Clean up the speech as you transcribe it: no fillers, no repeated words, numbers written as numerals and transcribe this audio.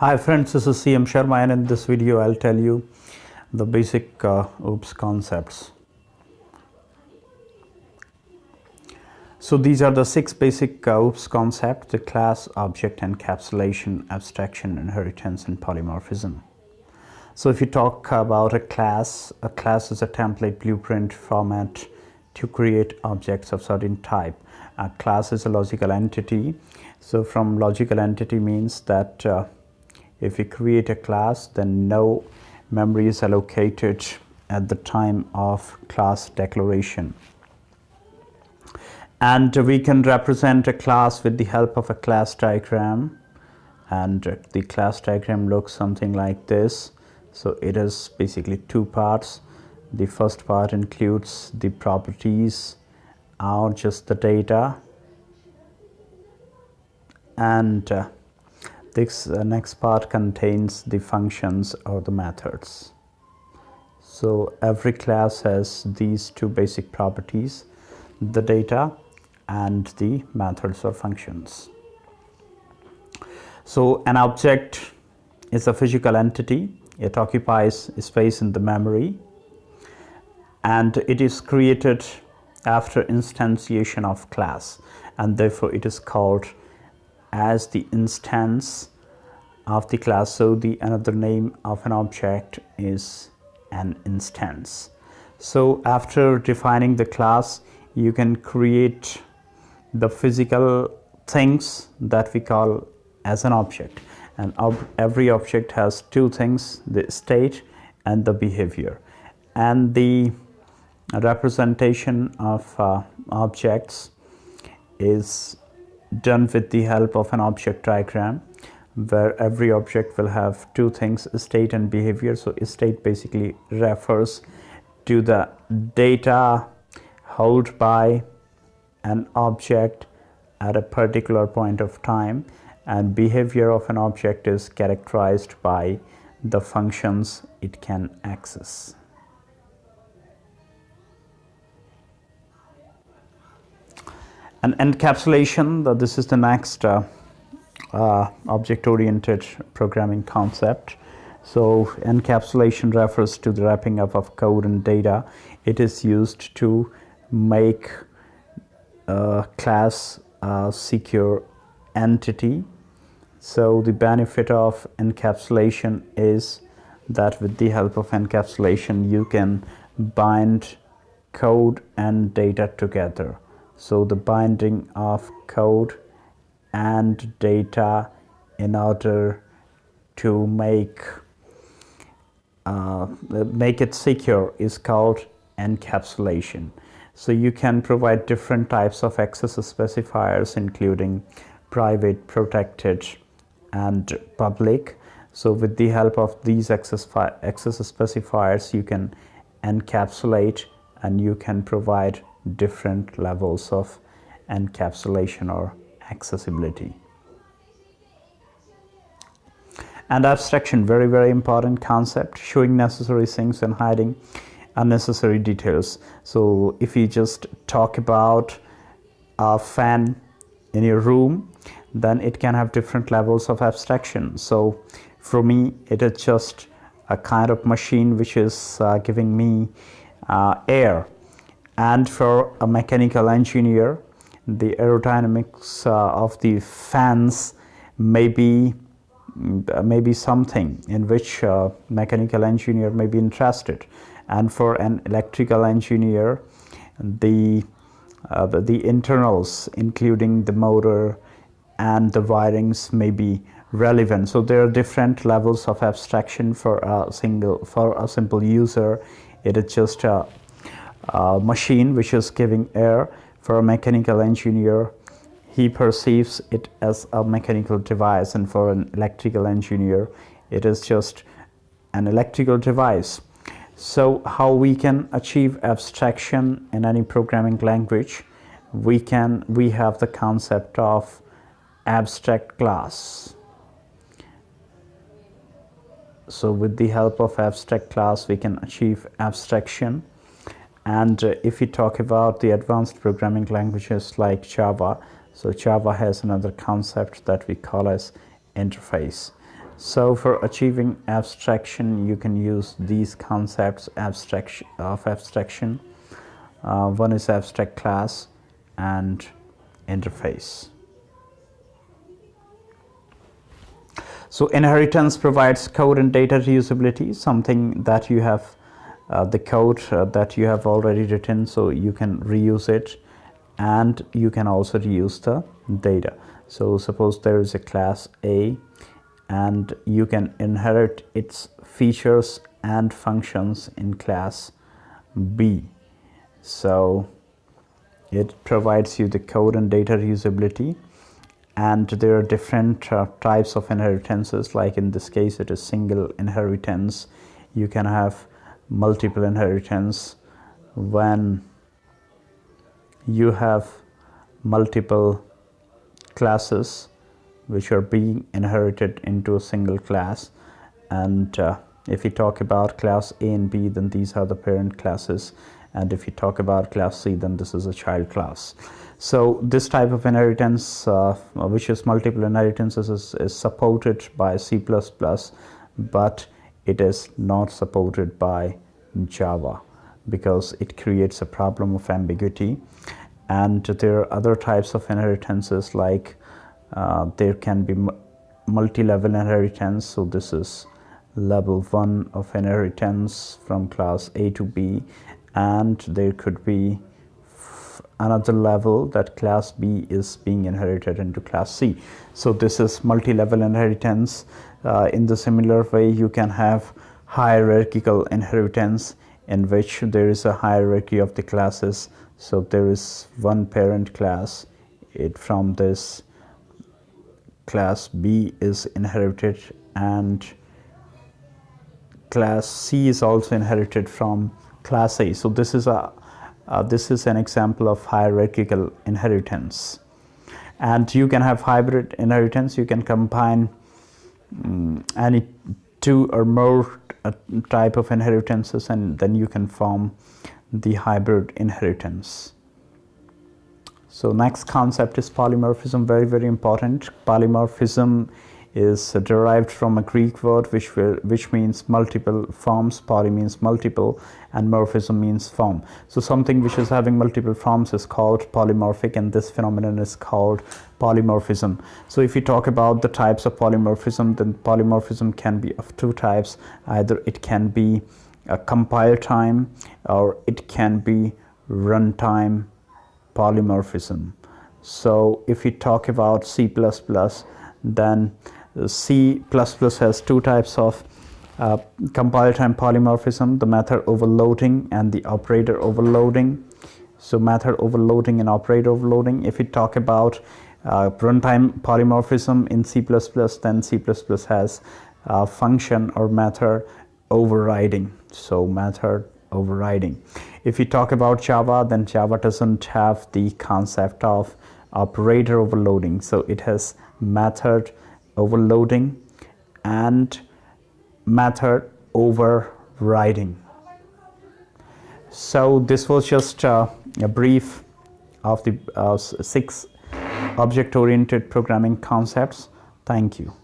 Hi friends, this is CM Sharma, and in this video I'll tell you the basic OOPS concepts. So these are the 6 basic OOPS concepts: the class, object, encapsulation, abstraction, inheritance, and polymorphism. So if you talk about a class is a template blueprint format to create objects of certain type. A class is a logical entity. So from logical entity means that if we create a class, then no memory is allocated at the time of class declaration. And we can represent a class with the help of a class diagram. And the class diagram looks something like this. So it is basically 2 parts. The first part includes the properties or just the data. And this next part contains the functions or the methods. So every class has these 2 basic properties: the data and the methods or functions. So an object is a physical entity. It occupies space in the memory, and it is created after instantiation of class, and therefore it is called as the instance of the class. So the another name of an object is an instance. So after defining the class, you can create the physical things that we call as an object, and every object has 2 things: the state and the behavior. And the representation of objects is done with the help of an object diagram, where every object will have 2 things: state and behavior. So state basically refers to the data held by an object at a particular point of time, and behavior of an object is characterized by the functions it can access. And encapsulation, this is the next object-oriented programming concept. So encapsulation refers to the wrapping up of code and data. It is used to make a class a secure entity. So the benefit of encapsulation is that with the help of encapsulation you can bind code and data together. So the binding of code and data in order to make it secure is called encapsulation. So you can provide different types of access specifiers, including private, protected, and public. So with the help of these access specifiers, you can encapsulate, and you can provide different levels of encapsulation or accessibility. And abstraction, very important concept, showing necessary things and hiding unnecessary details. So if you just talk about a fan in your room, then it can have different levels of abstraction. So for me, it is just a kind of machine which is giving me air. And for a mechanical engineer, the aerodynamics of the fans may be something in which mechanical engineer may be interested. And for an electrical engineer, the internals, including the motor and the wirings, may be relevant. So there are different levels of abstraction. For a simple user, it is just a machine which is giving air. For a mechanical engineer, he perceives it as a mechanical device, and for an electrical engineer, it is just an electrical device. So how we can achieve abstraction in any programming language? We have the concept of abstract class. So with the help of abstract class, we can achieve abstraction. And if we talk about the advanced programming languages like Java, so Java has another concept that we call as interface. So for achieving abstraction, you can use these concepts of abstraction. One is abstract class and interface. So inheritance provides code and data reusability, something that you have the code that you have already written, so you can reuse it, and you can also reuse the data. So suppose there is a class A and you can inherit its features and functions in class B. So it provides you the code and data reusability, and there are different types of inheritances. Like in this case, it is single inheritance. You can have multiple inheritance when you have multiple classes which are being inherited into a single class. And if we talk about class A and B, then these are the parent classes, and if you talk about class C, then this is a child class. So this type of inheritance, which is multiple inheritances, is supported by C++, but it is not supported by Java because it creates a problem of ambiguity. And there are other types of inheritances, like there can be multi-level inheritance. So this is level 1 of inheritance from class A to B, and there could be another level that class B is being inherited into class C. So this is multi-level inheritance. In the similar way, you can have hierarchical inheritance, in which there is a hierarchy of the classes. So there is one parent class. From this class B is inherited, and class C is also inherited from class A. So this is an example of hierarchical inheritance. And you can have hybrid inheritance. You can combine any two or more type of inheritances, and then you can form the hybrid inheritance. So next concept is polymorphism, very, very important. Polymorphism is derived from a Greek word which means multiple forms. Poly means multiple and morphism means form. So something which is having multiple forms is called polymorphic, and this phenomenon is called polymorphism. So if we talk about the types of polymorphism, then polymorphism can be of two types. Either it can be a compile time, or it can be runtime polymorphism. So if we talk about C++, then C++ has two types of compile time polymorphism: the method overloading and the operator overloading. So method overloading and operator overloading. If we talk about runtime polymorphism in C++, then C++ has function or method overriding. So method overriding. If we talk about Java, then Java doesn't have the concept of operator overloading. So it has method overloading and method overriding. So this was just a brief of the 6 object-oriented programming concepts. Thank you.